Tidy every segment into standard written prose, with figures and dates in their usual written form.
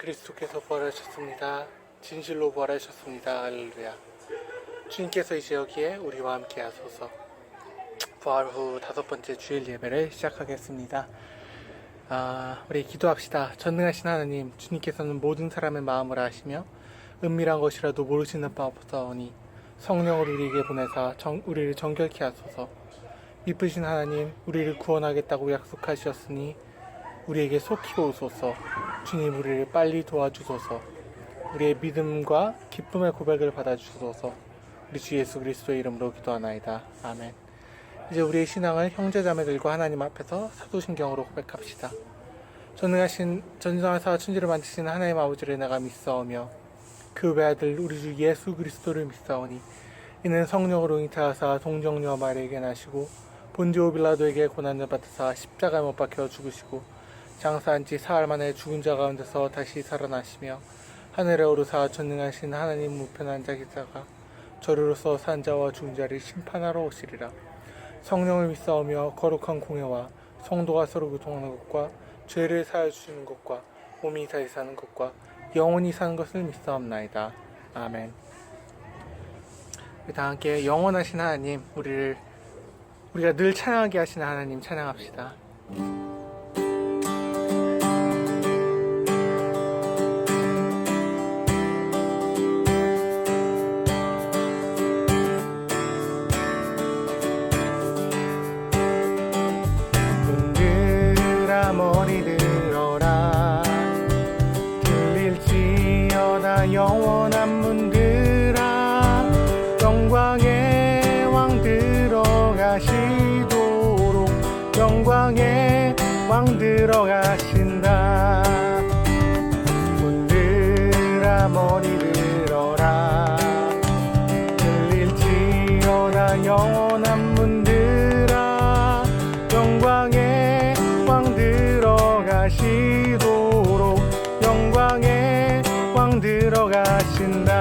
그리스도께서 부활하셨습니다. 진실로 부활하셨습니다. 할렐루야. 주님께서 이제 여기에 우리와 함께 하소서. 부활 후 5번째 주일 예배를 시작하겠습니다. 우리 기도합시다. 전능하신 하나님, 주님께서는 모든 사람의 마음을 아시며 은밀한 것이라도 모르시는 바 없사오니 성령을 우리에게 보내사 우리를 정결케 하소서. 미쁘신 하나님, 우리를 구원하겠다고 약속하셨으니 우리에게 속히 오소서. 주님, 우리를 빨리 도와주소서. 우리의 믿음과 기쁨의 고백을 받아주소서. 우리 주 예수 그리스도의 이름으로 기도하나이다. 아멘. 이제 우리의 신앙을 형제자매들과 하나님 앞에서 사도신경으로 고백합시다. 전능하사 천지를 만드신 하나님 아버지를 내가 믿사오며 그 외아들 우리 주 예수 그리스도를 믿사오니 이는 성령으로 잉태하사 동정녀 마리에게 나시고 본디오 빌라도에게 고난을 받으사 십자가에 못 박혀 죽으시고 장사한 지 사흘 만에 죽은 자 가운데서 다시 살아나시며 하늘에 오르사 전능하신 하나님 우편에 앉아 계시다가 저리로서 산 자와 죽은 자를 심판하러 오시리라. 성령을 믿사오며 거룩한 공회와 성도가 서로 교통하는 것과 죄를 사하여 주시는 것과 몸이 다시 사는 것과 영원히 사는 것을 믿사옵나이다. 아멘. 다 함께 영원하신 하나님, 우리가 늘 찬양하게 하시는 하나님 찬양합시다. 머리 들어라. 들릴지어다 영원한 문들아. 영광의 왕 들어가시도록 영광의 왕 들어가신다. 문들아 머리 들어라. 들릴지어다 영원한 문들아. 영광의 왕 들어가시도록 영광의 왕 들어가신다.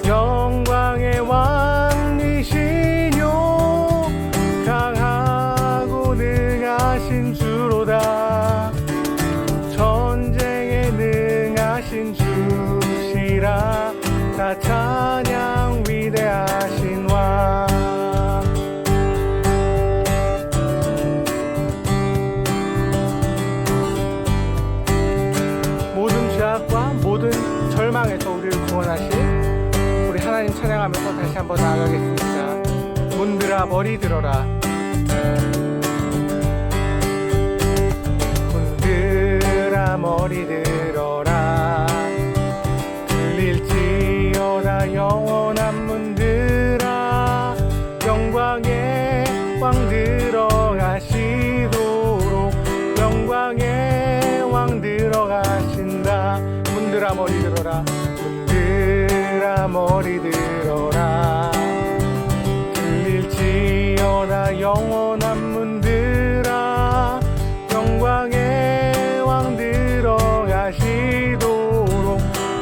영광의 왕이시뇨 강하고 능하신 주로다. 전쟁에 능하신 주시라. 다 찬양 위대하신 왕. 모든 절망에서 우리를 구원하신 우리 하나님 찬양하면서 다시 한번 나아가겠습니다. 문들아 머리 들어라. 문들아 머리 들어라. 들릴지어다 영원한 문들아. 영광의 왕 들어가시도록 영광의 왕 들어가신다. 문들아 머리 들어라. 문들아 머리 들어라. 들릴지어다 영원한 문들아. 영광의 왕 들어가시도록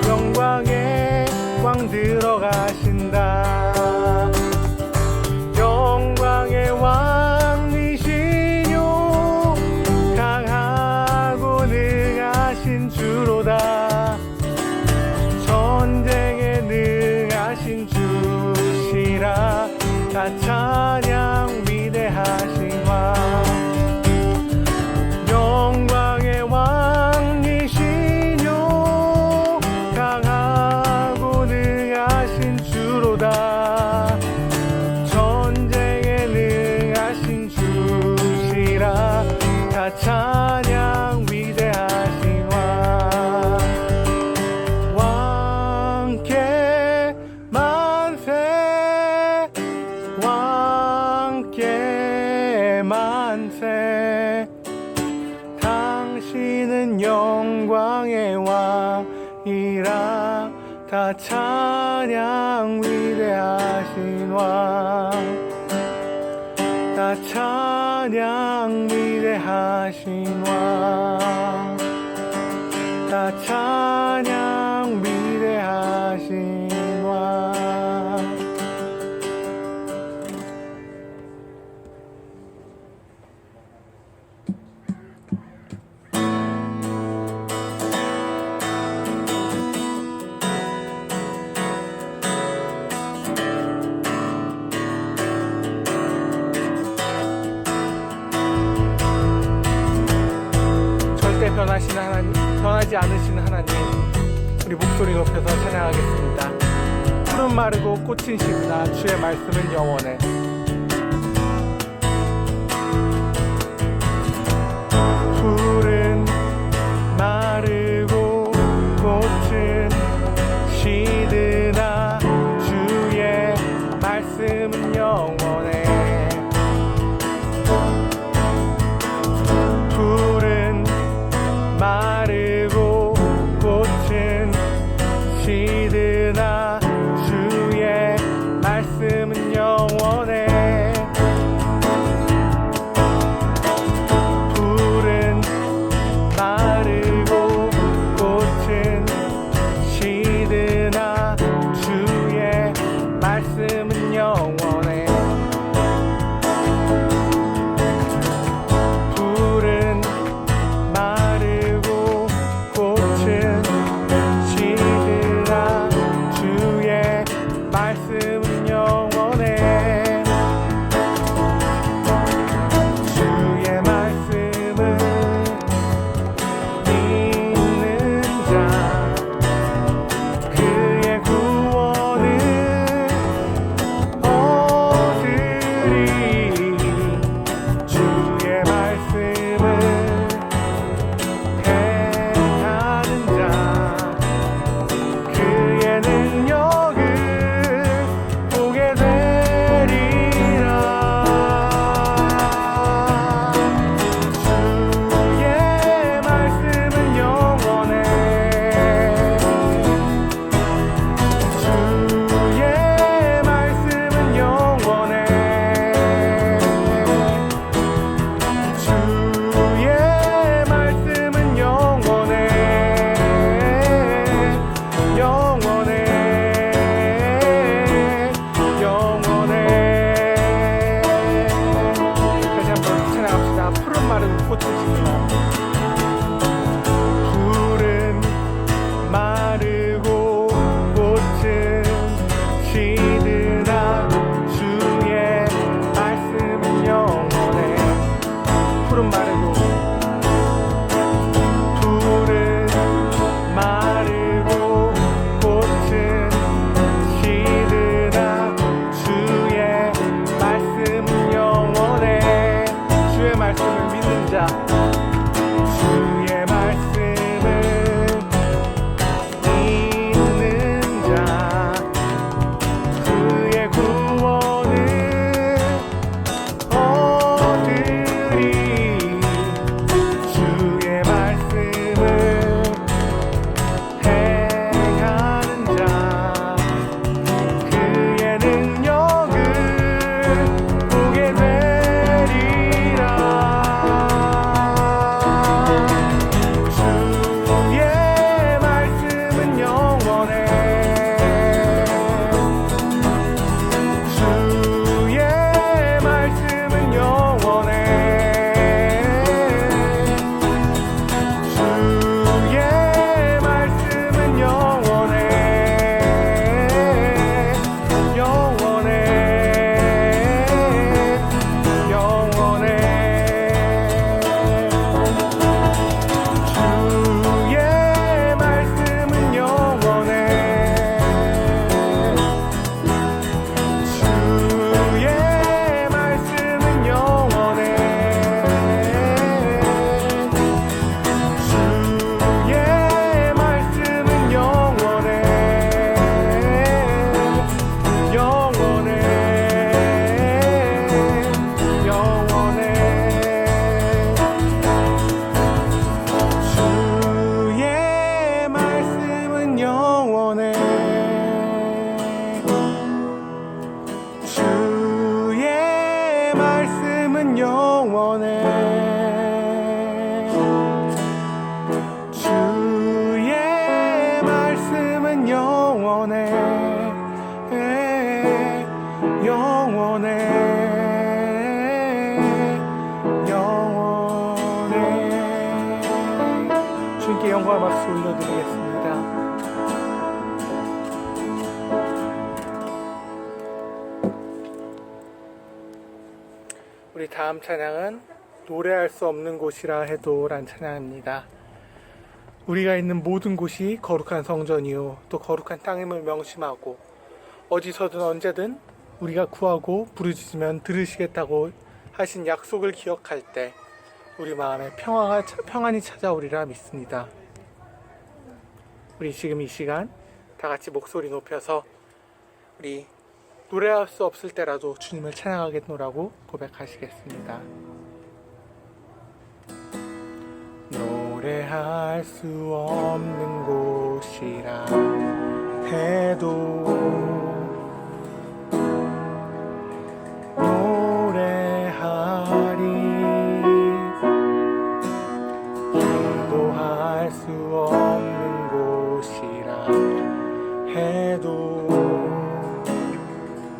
영광의 왕 들어가신다. 영광의 왕이시뇨 강하고 능하신 주로다. 전쟁에 능하신 주시라. 다 찬양 위대하신 왕. 영광의 왕이시뇨 강하고 능하신 주로다. 전쟁에 능하신 주시라. 다 찬양 위대하신 왕. 당신은 영광의 왕이라. 다 찬양 위대하신 왕. 다 찬양 위대하신 왕. 다 찬양 위대하신 왕. 변하지 않으신 하나님, 우리 목소리 높여서 찬양하겠습니다. 푸른 마르고 꽃은 시드나 주의 말씀은 영원해. 푸른 마르고 꽃은 시드나 주의 말씀은 영원해. 푸른 마르고 꽃은 시드나 주의 말씀은 영원해. 푸른 마르고 꽃은 시드나 주의 말씀은 영원해. 푸른 마르고 꽃은 시드나 주의 말씀은 영원해. 주의 말씀을 믿는 자 그의 구원을 얻으리. 주의 말씀을 행하는 자 그의 능력을 보게 되리라. 주의 말씀은 영원해. 주의 말씀은 영원해. 주의 말씀은 영원해. 영원해. 영원해. 다시 한번 찬양합시다. 푸른 마른 꽃을 시드나. 푸른 마르고 꽃은 시드나 주의 말씀은 영원해. 푸른 마르고 푸른 마르고 꽃은 시드나 주의 말씀은 영원해. 주의 말씀을 믿는 자 주의 말씀을 믿는 자 그의 구원을 얻으리. 주의 말씀을 행하는 자 그의 능력을 보게 되리라. 주의 말씀은 영원해. 주의 말씀은 영원해. 주의 말씀은 영원해. 영원해. 영원해. 주의 말씀은 영원해. 주의 말씀은 영원해. 주의 말씀은 영원해. 영원해. 영원해. 주의 말씀은 영원해. 주의 말씀은 영원해. 주의 말씀은 영원해. 영원해. 영원해. 주님께 영광 박수 올려드리겠습니다. 우리 다음 찬양은 노래할 수 없는 곳이라 해도 란 찬양입니다. 우리가 있는 모든 곳이 거룩한 성전이요 또 거룩한 땅임을 명심하고 어디서든 언제든 우리가 구하고 부르짖으면 들으시겠다고 하신 약속을 기억할 때 우리 마음에 평안이 찾아오리라 믿습니다. 우리 지금 이 시간 다 같이 목소리 높여서 우리 노래할 수 없을 때라도 주님을 찬양하겠노라고 고백하시겠습니다. 노래할 수 없는 곳이라 해도 노래하리. 기도할 수 없는 곳이라 해도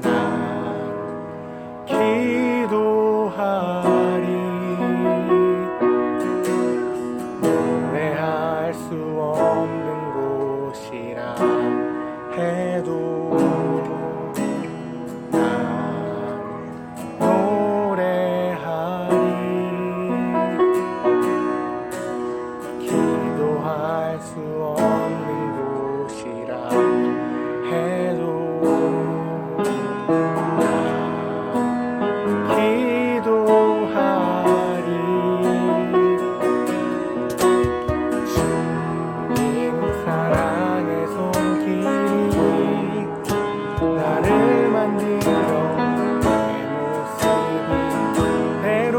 난 기도하리. 노래할 수 없는 곳이라 해도 난 노래하리. 기도할 수 없는 곳이라 해도 난 기도하리. 주님 사랑의 손길이 나를 만들어 내 모습이 대로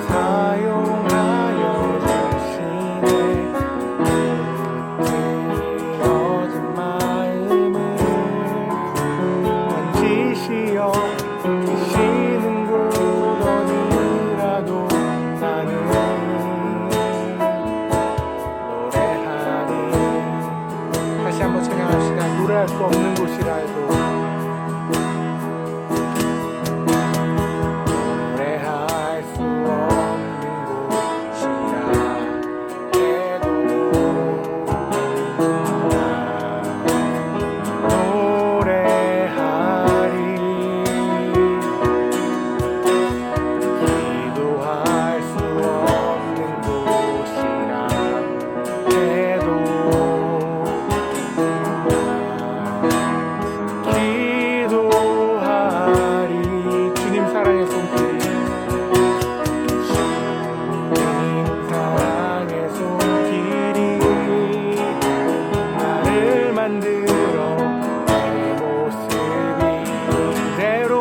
사용하여 주시네. 늘어진 마음을 만지시어 계시는 곳 어디라도 나는 노래하리. 다시 한번 찬양합시다. 노래할 수 없는 곳이라 해도 노래할 수 없는 곳이라 해도 난 노래하리. 기도할 수 없는 곳이라 해도 기도하리. 주님 사랑의 손길, 주님 사랑의 손길이 나를 만들어 내 모습이 그대로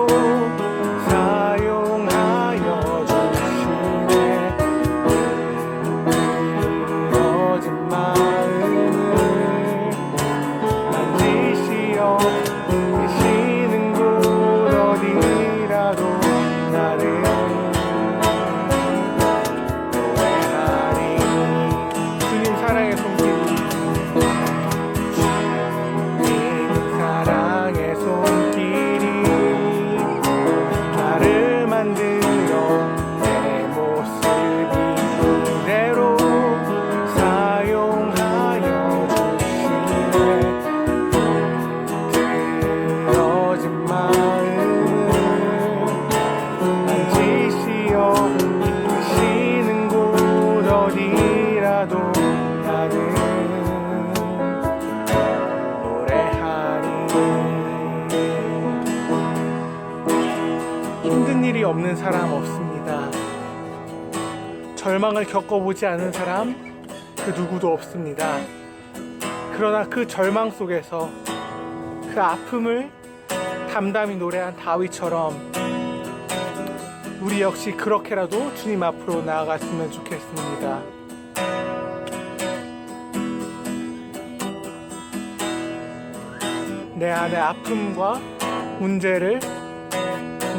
사용하여 주시네. 늘어진 마음을 만지시어 계시는 곳 어디라도 나를 노래하리. 주님 사랑의 손길, 주님 사랑의 손길이 나를 만들어 내 모습이 그대로 사용하여 주시네. 늘어진 마음을 만지시어 계시는 곳 어디라도 나는 노래하리. 힘든 일이 없는 사람 없습니다. 절망을 겪어보지 않은 사람 그 누구도 없습니다. 그러나 그 절망 속에서 그 아픔을 담담히 노래한 다윗처럼 우리 역시 그렇게라도 주님 앞으로 나아갔으면 좋겠습니다. 내 안의 아픔과 문제를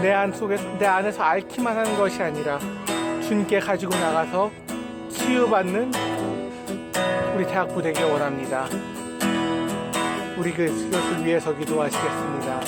내 안에서 앓기만 하는 것이 아니라 주님께 가지고 나가서 치유받는 우리 대학부 되길 원합니다. 우리 그것을 위해서 기도하시겠습니다.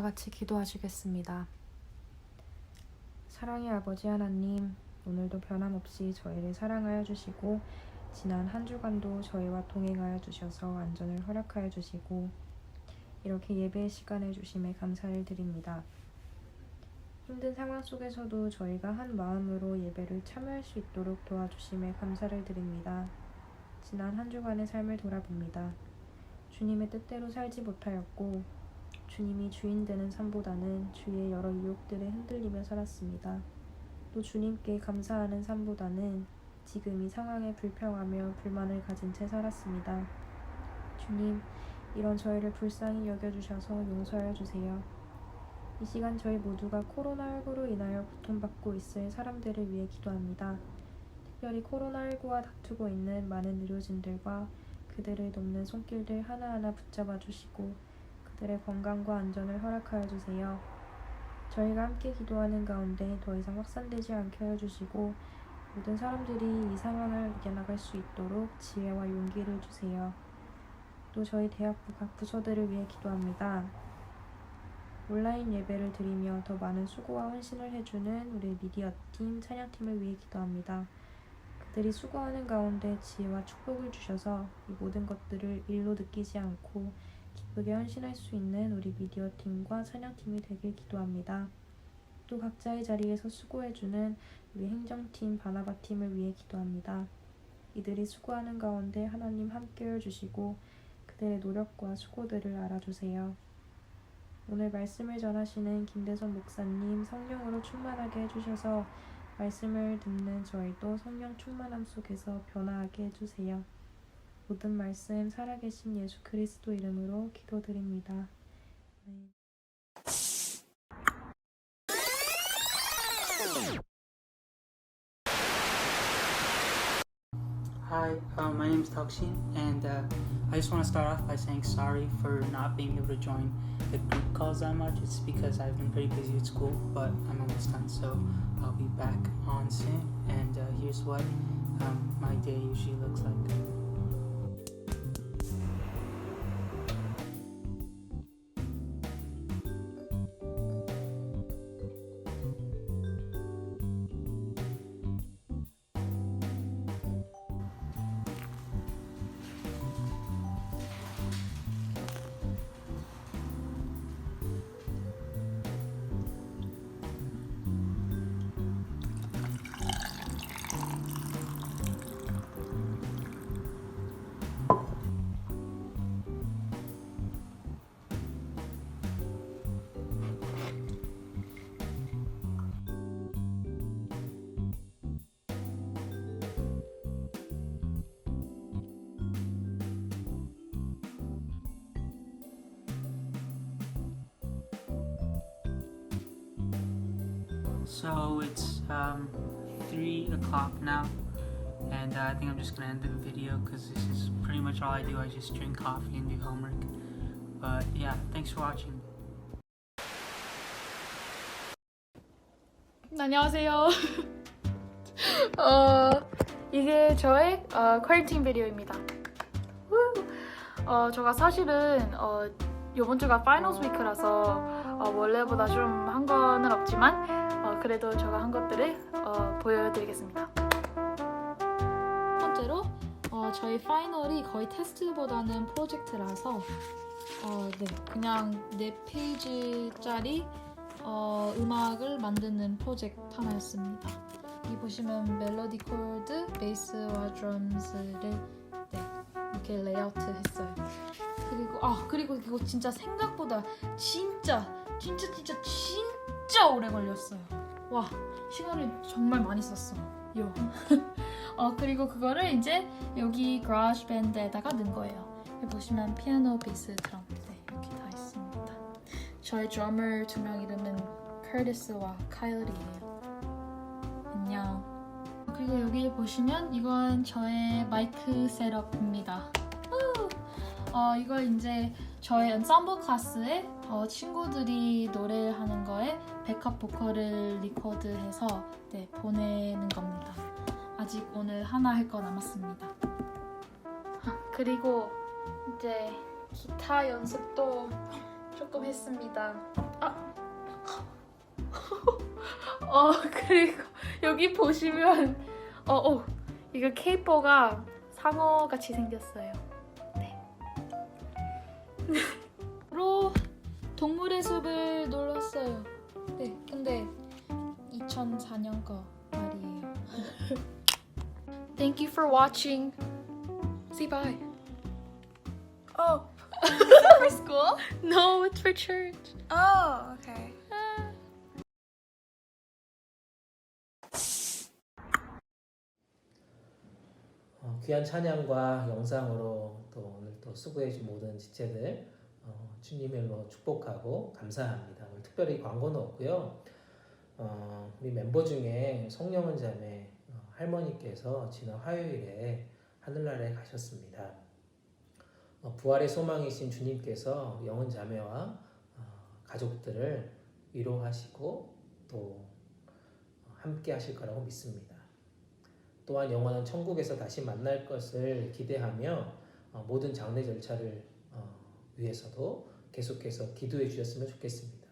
다 같이 기도하시겠습니다. 사랑의 아버지 하나님, 오늘도 변함없이 저희를 사랑하여 주시고 지난 한 주간도 저희와 동행하여 주셔서 안전을 허락하여 주시고 이렇게 예배의 시간을 주심에 감사를 드립니다. 힘든 상황 속에서도 저희가 한 마음으로 예배를 참여할 수 있도록 도와주심에 감사를 드립니다. 지난 한 주간의 삶을 돌아봅니다. 주님의 뜻대로 살지 못하였고 주님이 주인 되는 삶보다는 주위의 여러 유혹들에 흔들리며 살았습니다. 또 주님께 감사하는 삶보다는 지금 이 상황에 불평하며 불만을 가진 채 살았습니다. 주님, 이런 저희를 불쌍히 여겨주셔서 용서하여 주세요. 이 시간 저희 모두가 코로나19로 인하여 고통받고 있을 사람들을 위해 기도합니다. 특별히 코로나19와 다투고 있는 많은 의료진들과 그들을 돕는 손길들 하나하나 붙잡아 주시고 그들의 건강과 안전을 허락하여 주세요. 저희가 함께 기도하는 가운데 더 이상 확산되지 않게 하여 주시고 모든 사람들이 이 상황을 이겨나갈 수 있도록 지혜와 용기를 주세요. 또 저희 대학부 각 부서들을 위해 기도합니다. 온라인 예배를 드리며 더 많은 수고와 헌신을 해주는 우리 미디어팀, 찬양팀을 위해 기도합니다. 그들이 수고하는 가운데 지혜와 축복을 주셔서 이 모든 것들을 일로 느끼지 않고 기쁘게 헌신할 수 있는 우리 미디어팀과 찬양팀이 되길 기도합니다. 또 각자의 자리에서 수고해주는 우리 행정팀, 바나바팀을 위해 기도합니다. 이들이 수고하는 가운데 하나님 함께해 주시고 그들의 노력과 수고들을 알아주세요. 오늘 말씀을 전하시는 김대선 목사님 성령으로 충만하게 해주셔서 말씀을 듣는 저희도 성령 충만함 속에서 변화하게 해주세요. 모든 말씀 살아계신 예수 그리스도 이름으로 기도드립니다. 네. Hi, my name is Takshin, and I just want to start off by saying sorry for not being able to join the group calls that much. It's because I've been pretty busy at school, but I'm almost done, so I'll be back on soon. And here's what my day usually looks like. So it's 3 o'clock now, and I think I'm just gonna end the video because this is pretty much all I do. I just drink coffee and do homework. But yeah, thanks for watching. 안녕하세요. 이게 저의 퀄리팅 비디오입니다. 제가 사실은 이번 주가 파이널스 위크라서 원래보다 좀 한 거는 없지만 그래도 제가 한 것들을 보여드리겠습니다. 첫 번째로 저희 파이널이 거의 테스트보다는 프로젝트라서 네, 그냥 4페이지짜리 음악을 만드는 프로젝트 하나였습니다. 여기 보시면 멜로디 코드, 베이스와 드럼스를 네, 이렇게 레이아웃 했어요. 그리고 이거 진짜 생각보다 진짜 오래 걸렸어요. 와, 시간을 정말 많이 썼어. 요. 그리고 그거를 이제 여기 그라지 밴드에다가 넣은 거예요. 여기 보시면 피아노, 베이스, 드럼 네, 이렇게 다 있습니다. 저의 드러머 2명 이름은 커티스와 카일이에요. 안녕. 그리고 여기 보시면 이건 저의 마이크 셋업입니다. 이걸 이제 저의 엔semble 클래스에 친구들이 노래하는 거에 백업 보컬을 리코드해서 네, 보내는 겁니다. 아직 오늘 하나 할 거 남았습니다. 그리고 이제 기타 연습도 조금 했습니다. 그리고 여기 보시면 이거 케이퍼가 상어 같이 생겼어요. 네. 로 동물의 숲을 놀았어요. 네, 근데 2004년 거 말이에요. Thank you for watching. Say bye. Oh, for school? No, it's for church. Oh, okay. 귀한 찬양과 영상으로 또 오늘 또 수고해준 모든 지체들 주님의 이름으로 축복하고 감사합니다. 오늘 특별히 광고는 없고요. 우리 멤버 중에 송영은 자매 할머니께서 지난 화요일에 하늘나라에 가셨습니다. 부활의 소망이신 주님께서 영은 자매와 가족들을 위로하시고 또 함께 하실 거라고 믿습니다. 또한 영원한 천국에서 다시 만날 것을 기대하며 모든 장례 절차를 위해서도 계속해서 기도해 주셨으면 좋겠습니다.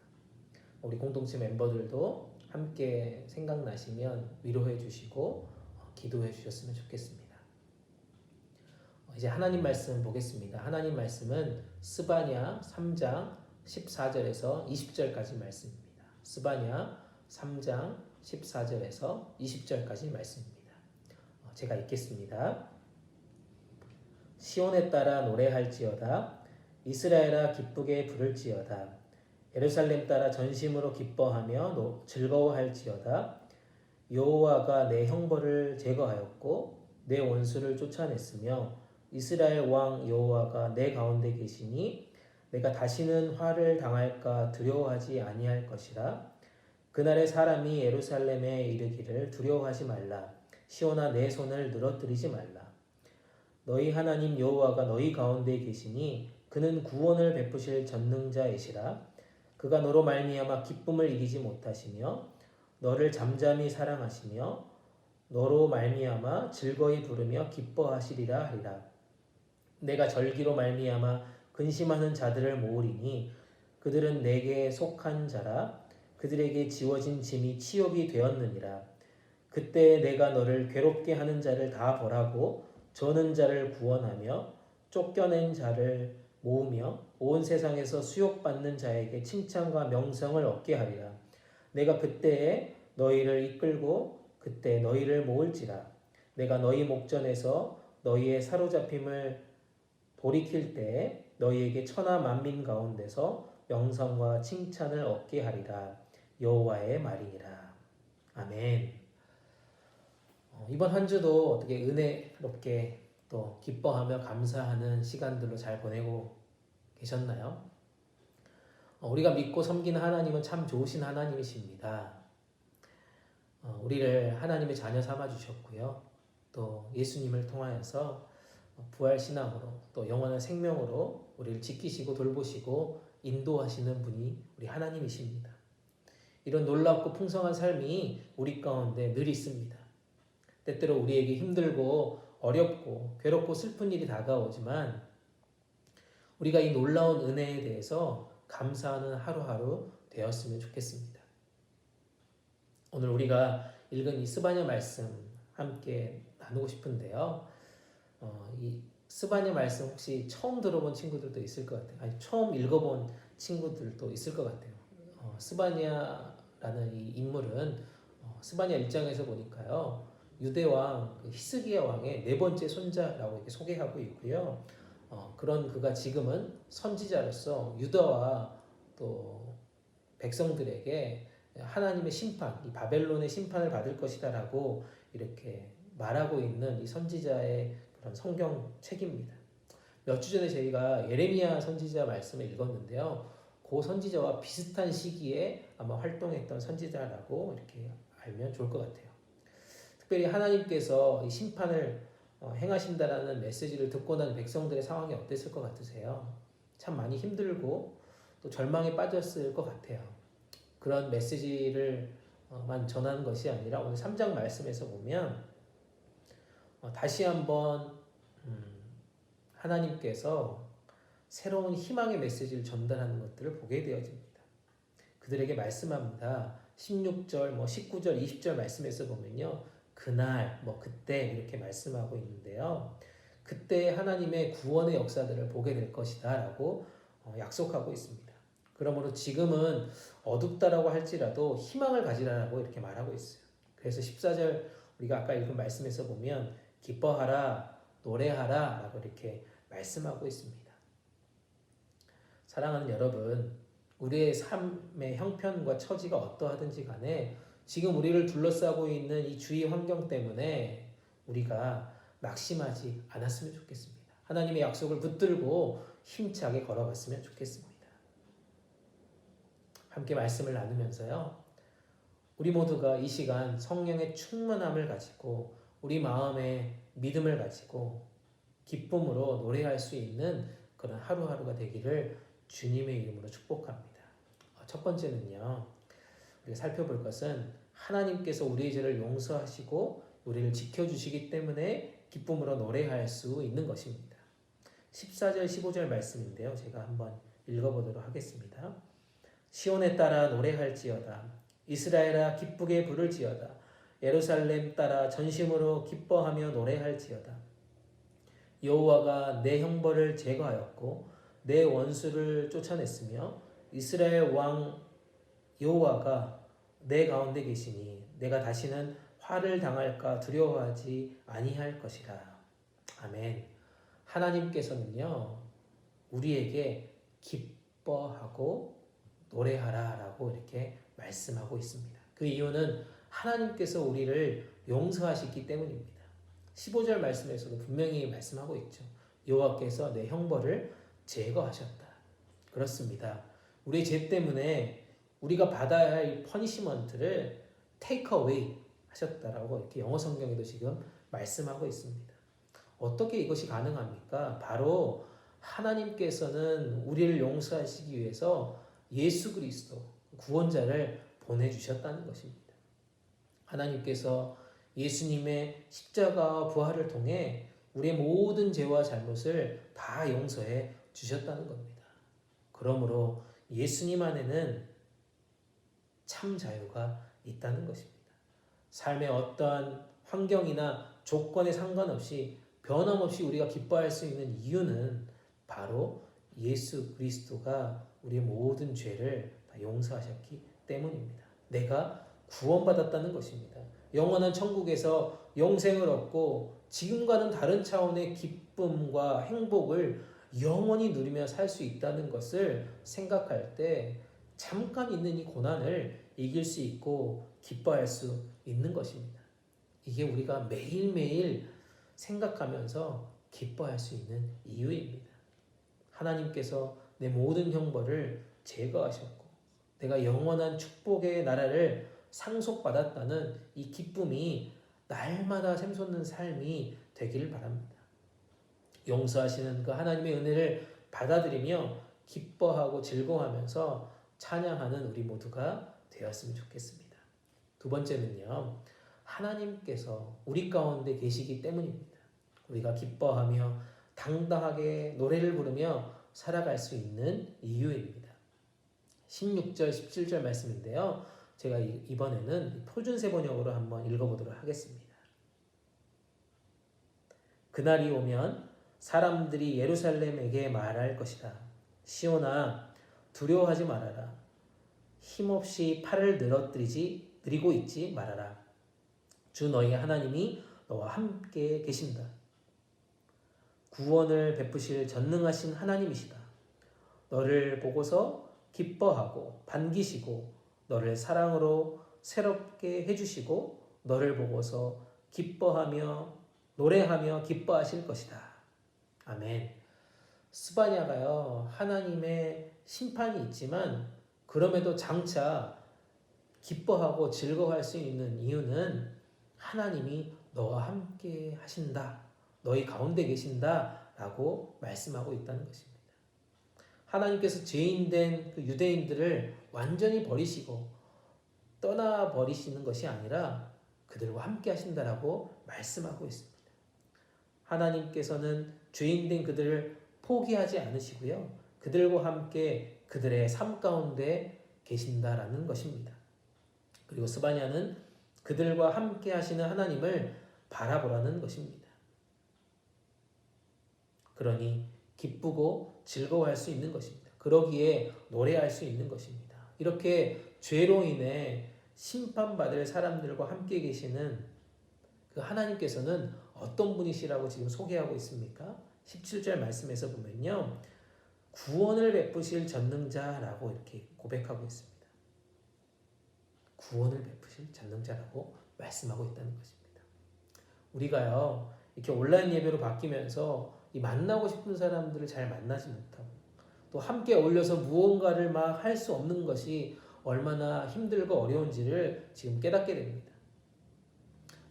우리 공동체 멤버들도 함께 생각나시면 위로해 주시고 기도해 주셨으면 좋겠습니다. 이제 하나님 말씀 보겠습니다. 하나님 말씀은 스바냐 3장 14절에서 20절까지 말씀입니다. 스바냐 3장 14절에서 20절까지 말씀입니다. 제가 읽겠습니다. 시온에 따라 노래할지어다. 이스라엘아 기쁘게 부를지어다. 예루살렘 따라 전심으로 기뻐하며 즐거워할지어다. 여호와가 내 형벌을 제거하였고 내 원수를 쫓아냈으며 이스라엘 왕 여호와가 내 가운데 계시니 내가 다시는 화를 당할까 두려워하지 아니할 것이라. 그날에 사람이 예루살렘에 이르기를 두려워하지 말라. 시온아 내 손을 늘어뜨리지 말라. 너희 하나님 여호와가 너희 가운데 계시니 그는 구원을 베푸실 전능자이시라. 그가 너로 말미암아 기쁨을 이기지 못하시며 너를 잠잠히 사랑하시며 너로 말미암아 즐거이 부르며 기뻐하시리라 하리라. 내가 절기로 말미암아 근심하는 자들을 모으리니 그들은 내게 속한 자라. 그들에게 지워진 짐이 치욕이 되었느니라. 그때 내가 너를 괴롭게 하는 자를 다 벌하고 저는 자를 구원하며 쫓겨낸 자를 모으며 온 세상에서 수욕받는 자에게 칭찬과 명성을 얻게 하리라. 내가 그때에 너희를 이끌고 그때 너희를 모을지라. 내가 너희 목전에서 너희의 사로잡힘을 돌이킬 때에 너희에게 천하 만민 가운데서 명성과 칭찬을 얻게 하리라. 여호와의 말이니라. 아멘. 이번 한 주도 어떻게 은혜롭게 또 기뻐하며 감사하는 시간들로 잘 보내고 계셨나요? 우리가 믿고 섬기는 하나님은 참 좋으신 하나님이십니다. 우리를 하나님의 자녀 삼아 주셨고요. 또 예수님을 통하여서 부활신앙으로 또 영원한 생명으로 우리를 지키시고 돌보시고 인도하시는 분이 우리 하나님이십니다. 이런 놀랍고 풍성한 삶이 우리 가운데 늘 있습니다. 때때로 우리에게 힘들고 어렵고 괴롭고 슬픈 일이 다가오지만 우리가 이 놀라운 은혜에 대해서 감사하는 하루하루 되었으면 좋겠습니다. 오늘 우리가 읽은 이 스바냐 말씀 함께 나누고 싶은데요. 이 스바냐 말씀 혹시 처음 들어본 친구들도 있을 것 같아요. 아니 처음 읽어본 친구들도 있을 것 같아요. 스바냐라는 이 인물은 스바냐 1장에서 보니까요. 유대왕 히스기야 왕의 4번째 손자라고 이렇게 소개하고 있고요. 그런 그가 지금은 선지자로서 유다와 또 백성들에게 하나님의 심판, 이 바벨론의 심판을 받을 것이다라고 이렇게 말하고 있는 이 선지자의 그런 성경 책입니다. 몇 주 전에 저희가 예레미야 선지자 말씀을 읽었는데요. 그 선지자와 비슷한 시기에 아마 활동했던 선지자라고 이렇게 알면 좋을 것 같아요. 특별히 하나님께서 이 심판을 행하신다라는 메시지를 듣고 난 백성들의 상황이 어땠을 것 같으세요? 참 많이 힘들고 또 절망에 빠졌을 것 같아요. 그런 메시지를만 전하는 것이 아니라 오늘 3장 말씀에서 보면 다시 한번 하나님께서 새로운 희망의 메시지를 전달하는 것들을 보게 되어집니다. 그들에게 말씀합니다. 16절, 19절, 20절 말씀에서 보면요. 그날, 그때 이렇게 말씀하고 있는데요. 그때 하나님의 구원의 역사들을 보게 될 것이다 라고 약속하고 있습니다. 그러므로 지금은 어둡다라고 할지라도 희망을 가지라라고 이렇게 말하고 있어요. 그래서 14절 우리가 아까 읽은 말씀에서 보면 기뻐하라, 노래하라 라고 이렇게 말씀하고 있습니다. 사랑하는 여러분, 우리의 삶의 형편과 처지가 어떠하든지 간에 지금 우리를 둘러싸고 있는 이 주위 환경 때문에 우리가 낙심하지 않았으면 좋겠습니다. 하나님의 약속을 붙들고 힘차게 걸어갔으면 좋겠습니다. 함께 말씀을 나누면서요. 우리 모두가 이 시간 성령의 충만함을 가지고 우리 마음에 믿음을 가지고 기쁨으로 노래할 수 있는 그런 하루하루가 되기를 주님의 이름으로 축복합니다. 첫 번째는요. 우리가 살펴볼 것은 하나님께서 우리의 죄를 용서하시고 우리를 지켜주시기 때문에 기쁨으로 노래할 수 있는 것입니다. 14절 15절 말씀인데요. 제가 한번 읽어보도록 하겠습니다. 시온에 따라 노래할지어다. 이스라엘아 기쁘게 부를지어다. 예루살렘 따라 전심으로 기뻐하며 노래할지어다. 여호와가 내 형벌을 제거하였고 내 원수를 쫓아냈으며 이스라엘 왕 여호와가 내 가운데 계시니 내가 다시는 화를 당할까 두려워하지 아니할 것이라. 아멘. 하나님께서는요 우리에게 기뻐하고 노래하라 라고 이렇게 말씀하고 있습니다. 그 이유는 하나님께서 우리를 용서하시기 때문입니다. 15절 말씀에서도 분명히 말씀하고 있죠. 여호와께서 내 형벌을 제거하셨다. 그렇습니다. 우리의 죄 때문에 우리가 받아야 할 퍼니시먼트를 take away 하셨다라고 이렇게 영어 성경에도 지금 말씀하고 있습니다. 어떻게 이것이 가능합니까? 바로 하나님께서는 우리를 용서하시기 위해서 예수 그리스도 구원자를 보내주셨다는 것입니다. 하나님께서 예수님의 십자가와 부활을 통해 우리의 모든 죄와 잘못을 다 용서해 주셨다는 겁니다. 그러므로 예수님 안에는 참 자유가 있다는 것입니다. 삶의 어떠한 환경이나 조건에 상관없이 변함없이 우리가 기뻐할 수 있는 이유는 바로 예수 그리스도가 우리의 모든 죄를 다 용서하셨기 때문입니다. 내가 구원받았다는 것입니다. 영원한 천국에서 영생을 얻고 지금과는 다른 차원의 기쁨과 행복을 영원히 누리며 살 수 있다는 것을 생각할 때 잠깐 있는 이 고난을 이길 수 있고 기뻐할 수 있는 것입니다. 이게 우리가 매일매일 생각하면서 기뻐할 수 있는 이유입니다. 하나님께서 내 모든 형벌을 제거하셨고 내가 영원한 축복의 나라를 상속받았다는 이 기쁨이 날마다 샘솟는 삶이 되기를 바랍니다. 용서하시는 그 하나님의 은혜를 받아들이며 기뻐하고 즐거워하면서 찬양하는 우리 모두가 되었으면 좋겠습니다. 두 번째는요. 하나님께서 우리 가운데 계시기 때문입니다. 우리가 기뻐하며 당당하게 노래를 부르며 살아갈 수 있는 이유입니다. 16절, 17절 말씀인데요. 제가 이번에는 표준세 번역으로 한번 읽어보도록 하겠습니다. 그날이 오면 사람들이 예루살렘에게 말할 것이다. 시온아 두려워하지 말아라. 힘없이 팔을 늘어뜨리고 있지 말아라. 주 너희 하나님이 너와 함께 계신다. 구원을 베푸실 전능하신 하나님이시다. 너를 보고서 기뻐하고 반기시고 너를 사랑으로 새롭게 해주시고 너를 보고서 기뻐하며 노래하며 기뻐하실 것이다. 아멘. 스바냐가요 하나님의 심판이 있지만 그럼에도 장차 기뻐하고 즐거워할 수 있는 이유는 하나님이 너와 함께 하신다. 너희 가운데 계신다. 라고 말씀하고 있다는 것입니다. 하나님께서 죄인된 그 유대인들을 완전히 버리시고 떠나버리시는 것이 아니라 그들과 함께 하신다라고 말씀하고 있습니다. 하나님께서는 죄인된 그들을 포기하지 않으시고요. 그들과 함께 그들의 삶 가운데 계신다라는 것입니다. 그리고 스바냐는 그들과 함께 하시는 하나님을 바라보라는 것입니다. 그러니 기쁘고 즐거워할 수 있는 것입니다. 그러기에 노래할 수 있는 것입니다. 이렇게 죄로 인해 심판받을 사람들과 함께 계시는 그 하나님께서는 어떤 분이시라고 지금 소개하고 있습니까? 17절 말씀에서 보면요. 구원을 베푸실 전능자라고 이렇게 고백하고 있습니다. 구원을 베푸실 전능자라고 말씀하고 있다는 것입니다. 우리가요, 이렇게 온라인 예배로 바뀌면서 이 만나고 싶은 사람들을 잘 만나지 못하고 또 함께 어울려서 무언가를 막 할 수 없는 것이 얼마나 힘들고 어려운지를 지금 깨닫게 됩니다.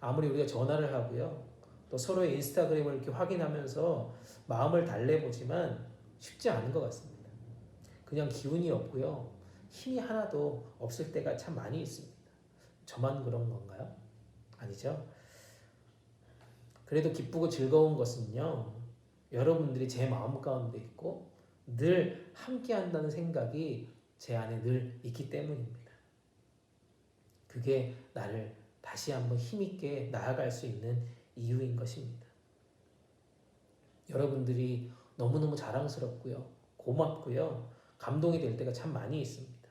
아무리 우리가 전화를 하고요, 또 서로의 인스타그램을 이렇게 확인하면서 마음을 달래보지만 쉽지 않은 것 같습니다. 그냥 기운이 없고요, 힘이 하나도 없을 때가 참 많이 있습니다. 저만 그런 건가요? 아니죠. 그래도 기쁘고 즐거운 것은요, 여러분들이 제 마음 가운데 있고 늘 함께 한다는 생각이 제 안에 늘 있기 때문입니다. 그게 나를 다시 한번 힘있게 나아갈 수 있는 이유인 것입니다. 여러분들이 너무너무 자랑스럽고요, 고맙고요, 감동이 될 때가 참 많이 있습니다.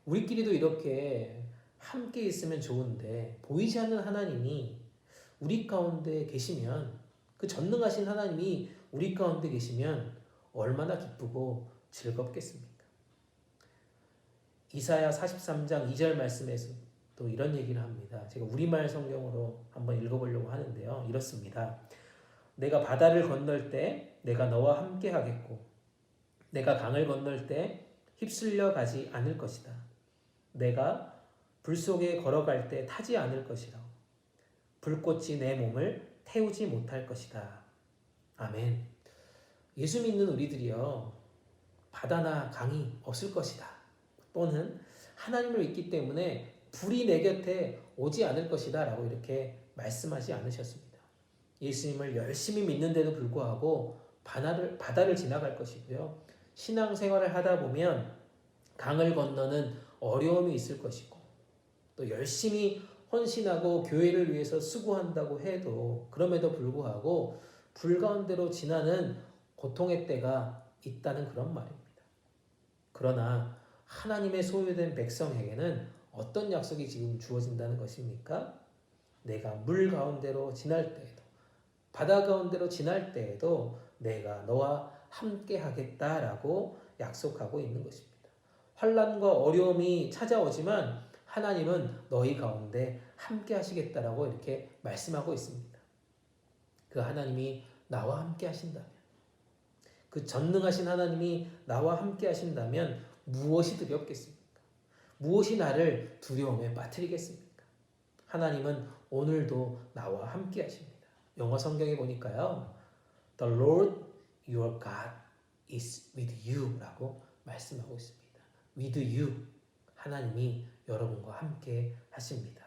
우리끼리도 이렇게 함께 있으면 좋은데 보이지 않는 하나님이 우리 가운데 계시면, 그 전능하신 하나님이 우리 가운데 계시면 얼마나 기쁘고 즐겁겠습니까? 이사야 43장 2절 말씀에서 또 이런 얘기를 합니다. 제가 우리말 성경으로 한번 읽어보려고 하는데요. 이렇습니다. 내가 바다를 건널 때 내가 너와 함께 하겠고 내가 강을 건널 때 휩쓸려 가지 않을 것이다. 내가 불 속에 걸어갈 때 타지 않을 것이라. 불꽃이 내 몸을 태우지 못할 것이다. 아멘. 예수 믿는 우리들이요, 바다나 강이 없을 것이다, 또는 하나님을 믿기 때문에 불이 내 곁에 오지 않을 것이다 라고 이렇게 말씀하지 않으셨습니다. 예수님을 열심히 믿는데도 불구하고 바다를 지나갈 것이고요, 신앙생활을 하다 보면 강을 건너는 어려움이 있을 것이고, 또 열심히 헌신하고 교회를 위해서 수고한다고 해도 그럼에도 불구하고 불 가운데로 지나는 고통의 때가 있다는 그런 말입니다. 그러나 하나님의 소유된 백성에게는 어떤 약속이 지금 주어진다는 것입니까? 내가 물 가운데로 지날 때에도, 바다 가운데로 지날 때에도 내가 너와 함께 하겠다라고 약속하고 있는 것입니다. 환난과 어려움이 찾아오지만 하나님은 너희 가운데 함께 하시겠다라고 이렇게 말씀하고 있습니다. 그 하나님이 나와 함께 하신다면, 그 전능하신 하나님이 나와 함께 하신다면 무엇이 두렵겠습니까? 무엇이 나를 두려움에 빠뜨리겠습니까? 하나님은 오늘도 나와 함께 하십니다. 영어 성경에 보니까요, The Lord your God is with you 라고 말씀하고 있습니다. With you, 하나님이 여러분과 함께 하십니다.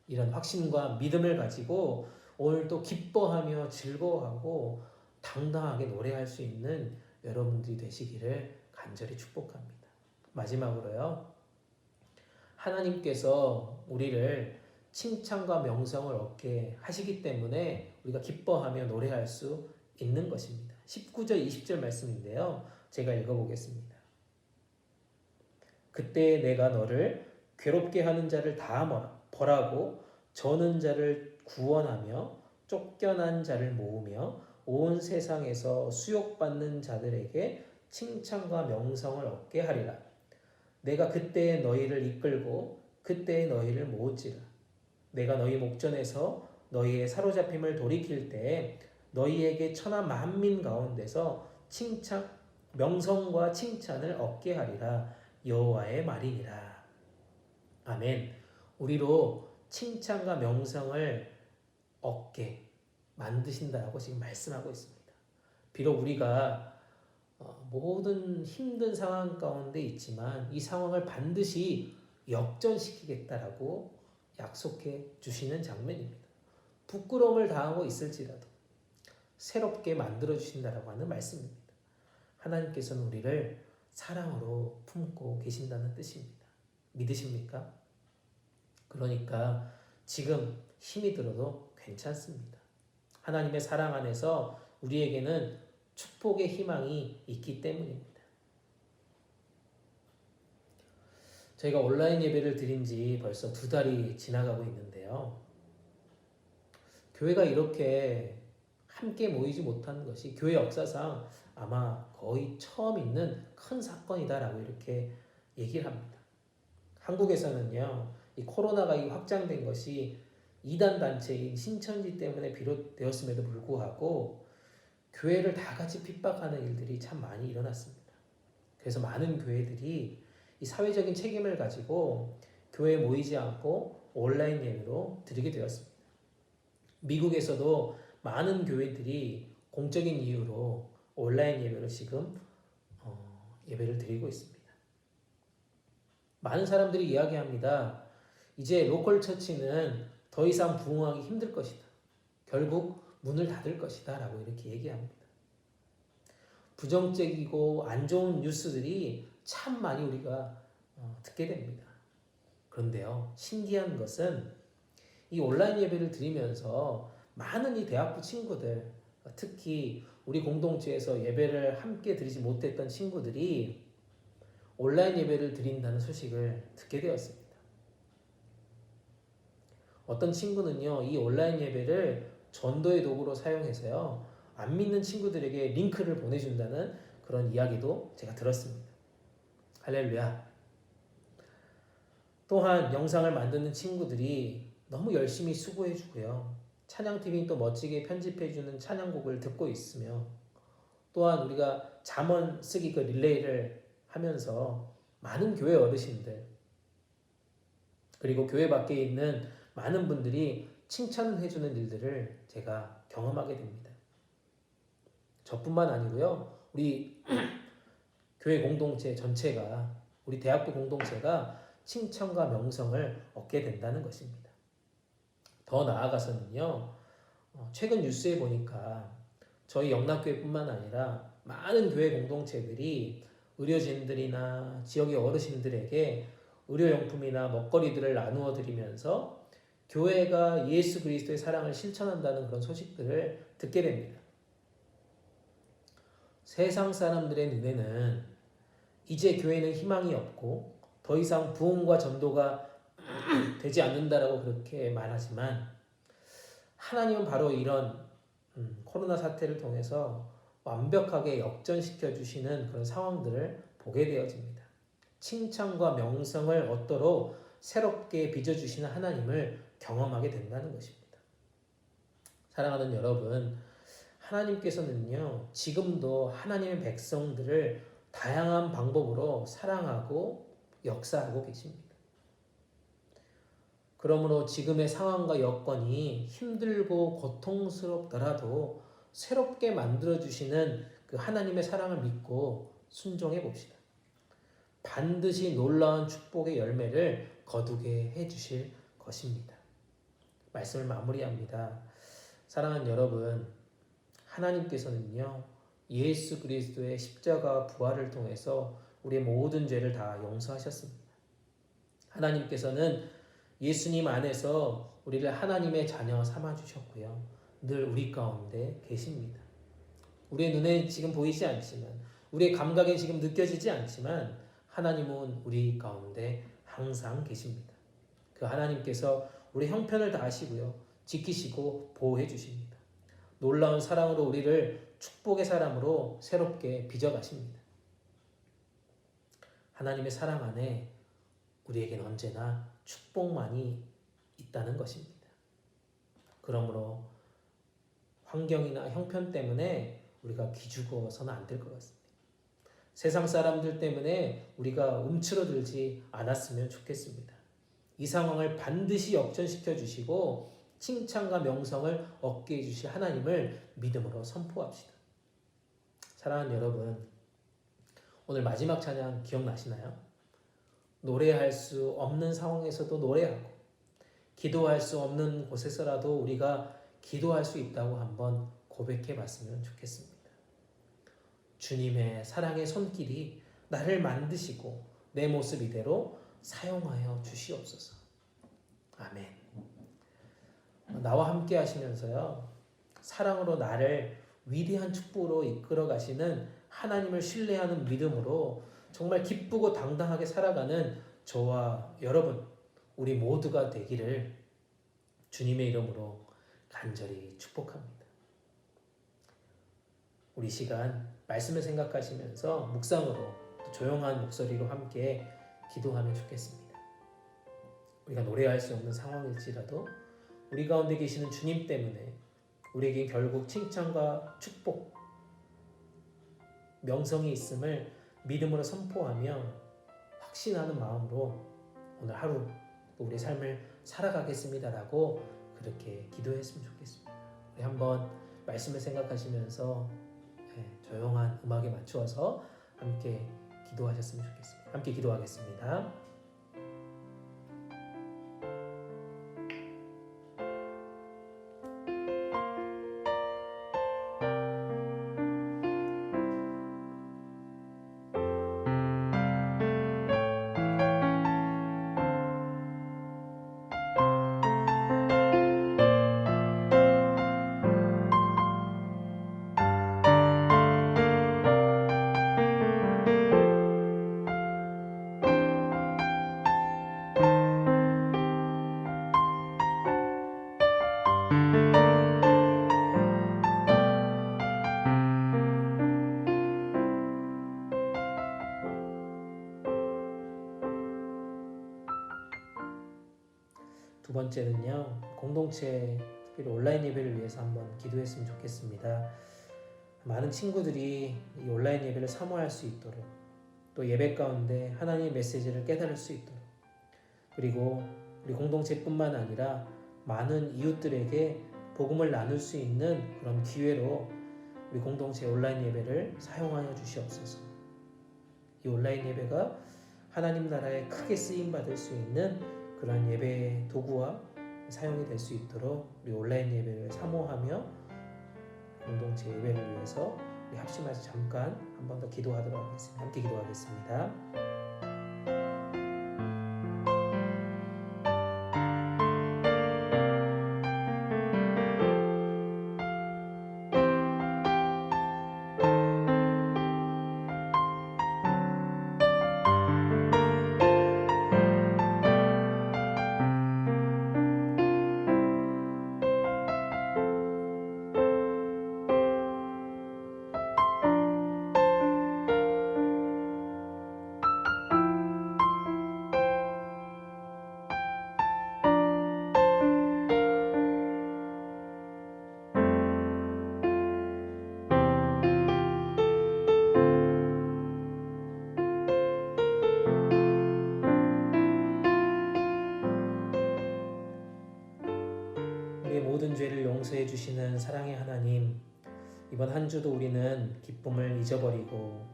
이런 확신과 믿음을 가지고 오늘도 기뻐하며 즐거워하고 당당하게 노래할 수 있는 여러분들이 되시기를 간절히 축복합니다. 마지막으로요, 하나님께서 우리를 칭찬과 명성을 얻게 하시기 때문에 우리가 기뻐하며 노래할 수 있는 것입니다. 19절 20절 말씀인데요, 제가 읽어보겠습니다. 그때 내가 너를 괴롭게 하는 자를 다 벌하고 저는 자를 구원하며 쫓겨난 자를 모으며 온 세상에서 수욕받는 자들에게 칭찬과 명성을 얻게 하리라. 내가 그때에 너희를 이끌고 그때에 너희를 모으지라. 내가 너희 목전에서 너희의 사로잡힘을 돌이킬 때에 너희에게 천하 만민 가운데서 명성과 칭찬을 얻게 하리라. 여호와의 말이니라. 아멘. 우리로 칭찬과 명성을 얻게 만드신다고 지금 말씀하고 있습니다. 비록 우리가 모든 힘든 상황 가운데 있지만 이 상황을 반드시 역전시키겠다라고 약속해 주시는 장면입니다. 부끄러움을 당하고 있을지라도 새롭게 만들어 주신다라고 하는 말씀입니다. 하나님께서는 우리를 사랑으로 품고 계신다는 뜻입니다. 믿으십니까? 그러니까 지금 힘이 들어도 괜찮습니다. 하나님의 사랑 안에서 우리에게는 축복의 희망이 있기 때문입니다. 저희가 온라인 예배를 드린 지 벌써 2달이 지나가고 있는데요. 교회가 이렇게 함께 모이지 못하는 것이 교회 역사상 아마 거의 처음 있는 큰 사건이다라고 이렇게 얘기를 합니다. 한국에서는요, 이 코로나가 확장된 것이 이단 단체인 신천지 때문에 비롯되었음에도 불구하고 교회를 다 같이 핍박하는 일들이 참 많이 일어났습니다. 그래서 많은 교회들이 이 사회적인 책임을 가지고 교회에 모이지 않고 온라인 예배로 드리게 되었습니다. 미국에서도 많은 교회들이 공적인 이유로 온라인 예배로 지금 예배를 드리고 있습니다. 많은 사람들이 이야기합니다. 이제 로컬 처치는 더 이상 부흥하기 힘들 것이다. 결국 문을 닫을 것이다 라고 이렇게 얘기합니다. 부정적이고 안 좋은 뉴스들이 참 많이 우리가 듣게 됩니다. 그런데요, 신기한 것은 이 온라인 예배를 드리면서 많은 이 대학부 친구들, 특히 우리 공동체에서 예배를 함께 드리지 못했던 친구들이 온라인 예배를 드린다는 소식을 듣게 되었습니다. 어떤 친구는요, 이 온라인 예배를 전도의 도구로 사용해서요, 안 믿는 친구들에게 링크를 보내준다는 그런 이야기도 제가 들었습니다. 할렐루야. 또한 영상을 만드는 친구들이 너무 열심히 수고해주고요. 찬양팀이 또 멋지게 편집해주는 찬양곡을 듣고 있으며, 또한 우리가 잠언 쓰기 그 릴레이를 하면서 많은 교회 어르신들, 그리고 교회 밖에 있는 많은 분들이 칭찬을 해주는 일들을 제가 경험하게 됩니다. 저뿐만 아니고요, 우리 교회 공동체 전체가, 우리 대학부 공동체가 칭찬과 명성을 얻게 된다는 것입니다. 더 나아가서는요, 최근 뉴스에 보니까 저희 영락교회뿐만 아니라 많은 교회 공동체들이 의료진들이나 지역의 어르신들에게 의료용품이나 먹거리들을 나누어 드리면서 교회가 예수 그리스도의 사랑을 실천한다는 그런 소식들을 듣게 됩니다. 세상 사람들의 눈에는 이제 교회는 희망이 없고 더 이상 부흥과 전도가 되지 않는다라고 그렇게 말하지만, 하나님은 바로 이런 코로나 사태를 통해서 완벽하게 역전시켜 주시는 그런 상황들을 보게 되어집니다. 칭찬과 명성을 얻도록 새롭게 빚어주시는 하나님을 경험하게 된다는 것입니다. 사랑하는 여러분, 하나님께서는요, 지금도 하나님의 백성들을 다양한 방법으로 사랑하고 역사하고 계십니다. 그러므로 지금의 상황과 여건이 힘들고 고통스럽더라도 새롭게 만들어주시는 그 하나님의 사랑을 믿고 순종해 봅시다. 반드시 놀라운 축복의 열매를 거두게 해주실 것입니다. 말씀을 마무리합니다. 사랑하는 여러분, 하나님께서는요, 예수 그리스도의 십자가 부활을 통해서 우리의 모든 죄를 다 용서하셨습니다. 하나님께서는 예수님 안에서 우리를 하나님의 자녀 삼아주셨고요, 늘 우리 가운데 계십니다. 우리의 눈에 지금 보이지 않지만, 우리의 감각에 지금 느껴지지 않지만 하나님은 우리 가운데 항상 계십니다. 그 하나님께서 우리 형편을 다 아시고요, 지키시고 보호해 주십니다. 놀라운 사랑으로 우리를 축복의 사람으로 새롭게 빚어가십니다. 하나님의 사랑 안에 우리에겐 언제나 축복만이 있다는 것입니다. 그러므로 환경이나 형편 때문에 우리가 기죽어서는 안 될 것 같습니다. 세상 사람들 때문에 우리가 움츠러들지 않았으면 좋겠습니다. 이 상황을 반드시 역전시켜 주시고 칭찬과 명성을 얻게 해주실 하나님을 믿음으로 선포합시다. 사랑하는 여러분, 오늘 마지막 찬양 기억나시나요? 노래할 수 없는 상황에서도 노래하고, 기도할 수 없는 곳에서라도 우리가 기도할 수 있다고 한번 고백해 봤으면 좋겠습니다. 주님의 사랑의 손길이 나를 만드시고 내 모습 이대로 사용하여 주시옵소서. 아멘. 나와 함께 하시면서요, 사랑으로 나를 위대한 축복으로 이끌어 가시는 하나님을 신뢰하는 믿음으로 정말 기쁘고 당당하게 살아가는 저와 여러분, 우리 모두가 되기를 주님의 이름으로 간절히 축복합니다. 우리 시간 말씀을 생각하시면서 묵상으로 또 조용한 목소리로 함께 기도하면 좋겠습니다. 우리가 노래할 수 없는 상황일지라도 우리 가운데 계시는 주님 때문에 우리에게 결국 칭찬과 축복, 명성이 있음을 믿음으로 선포하며 확신하는 마음으로 오늘 하루 또 우리 삶을 살아가겠습니다라고 그렇게 기도했으면 좋겠습니다. 우리 한번 말씀을 생각하시면서 조용한 음악에 맞추어서 함께 기도하셨으면 좋겠습니다. 함께 기도하겠습니다. 두 번째는요, 공동체 특별히 온라인 예배를 위해서 한번 기도했으면 좋겠습니다. 많은 친구들이 이 온라인 예배를 사모할 수 있도록, 또 예배 가운데 하나님의 메시지를 깨달을 수 있도록, 그리고 우리 공동체뿐만 아니라 많은 이웃들에게 복음을 나눌 수 있는 그런 기회로 우리 공동체 온라인 예배를 사용하여 주시옵소서. 이 온라인 예배가 하나님 나라에 크게 쓰임 받을 수 있는 그런 예배 도구와 사용이 될 수 있도록 우리 온라인 예배를 사모하며 공동체 예배를 위해서 우리 합심해서 잠깐 한 번 더 기도하도록 하겠습니다. 함께 기도하겠습니다. 우리의 모든 죄를 용서해 주시는 사랑의 하나님, 이번 한 주도 우리는 기쁨을 잊어버리고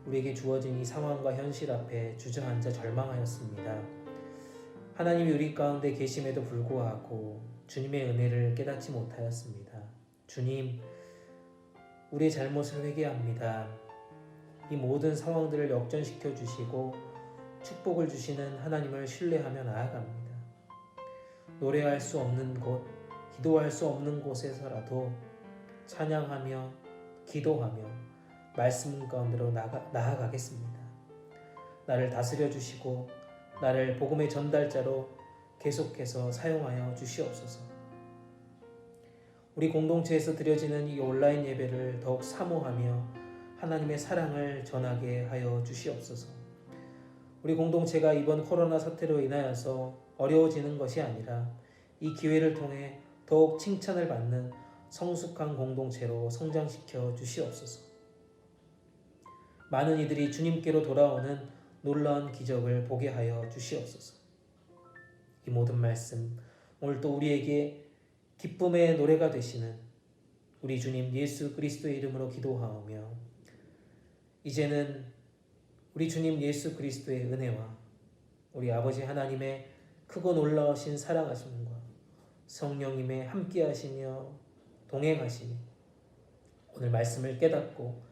우리에게 주어진 이 상황과 현실 앞에 주저앉아 절망하였습니다. 하나님이 우리 가운데 계심에도 불구하고 주님의 은혜를 깨닫지 못하였습니다. 주님, 우리의 잘못을 회개합니다. 이 모든 상황들을 역전시켜 주시고 축복을 주시는 하나님을 신뢰하며 나아갑니다. 노래할 수 없는 곳, 기도할 수 없는 곳에서라도 찬양하며 기도하며 말씀 가운데로 나아가겠습니다. 나를 다스려 주시고 나를 복음의 전달자로 계속해서 사용하여 주시옵소서. 우리 공동체에서 드려지는 이 온라인 예배를 더욱 사모하며 하나님의 사랑을 전하게 하여 주시옵소서. 우리 공동체가 이번 코로나 사태로 인하여서 어려워지는 것이 아니라 이 기회를 통해 더욱 칭찬을 받는 성숙한 공동체로 성장시켜 주시옵소서. 많은 이들이 주님께로 돌아오는 놀라운 기적을 보게 하여 주시옵소서. 이 모든 말씀 오늘 또 우리에게 기쁨의 노래가 되시는 우리 주님 예수 그리스도의 이름으로 기도하오며, 이제는 우리 주님 예수 그리스도의 은혜와 우리 아버지 하나님의 크고 놀라우신 사랑하심과 성령님의 함께하시며 동행하시니 오늘 말씀을 깨닫고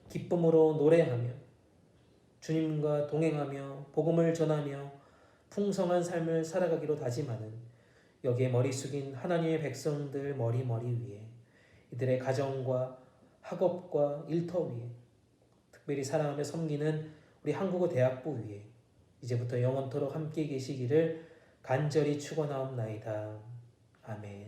기쁨으로 노래하며 주님과 동행하며 복음을 전하며 풍성한 삶을 살아가기로 다짐하는 여기에 머리 숙인 하나님의 백성들 머리 위에 이들의 가정과 학업과 일터 위에 특별히 사랑하며 섬기는 우리 한국어 대학부 위에 이제부터 영원토록 함께 계시기를 간절히 축원하옵나이다. 아멘.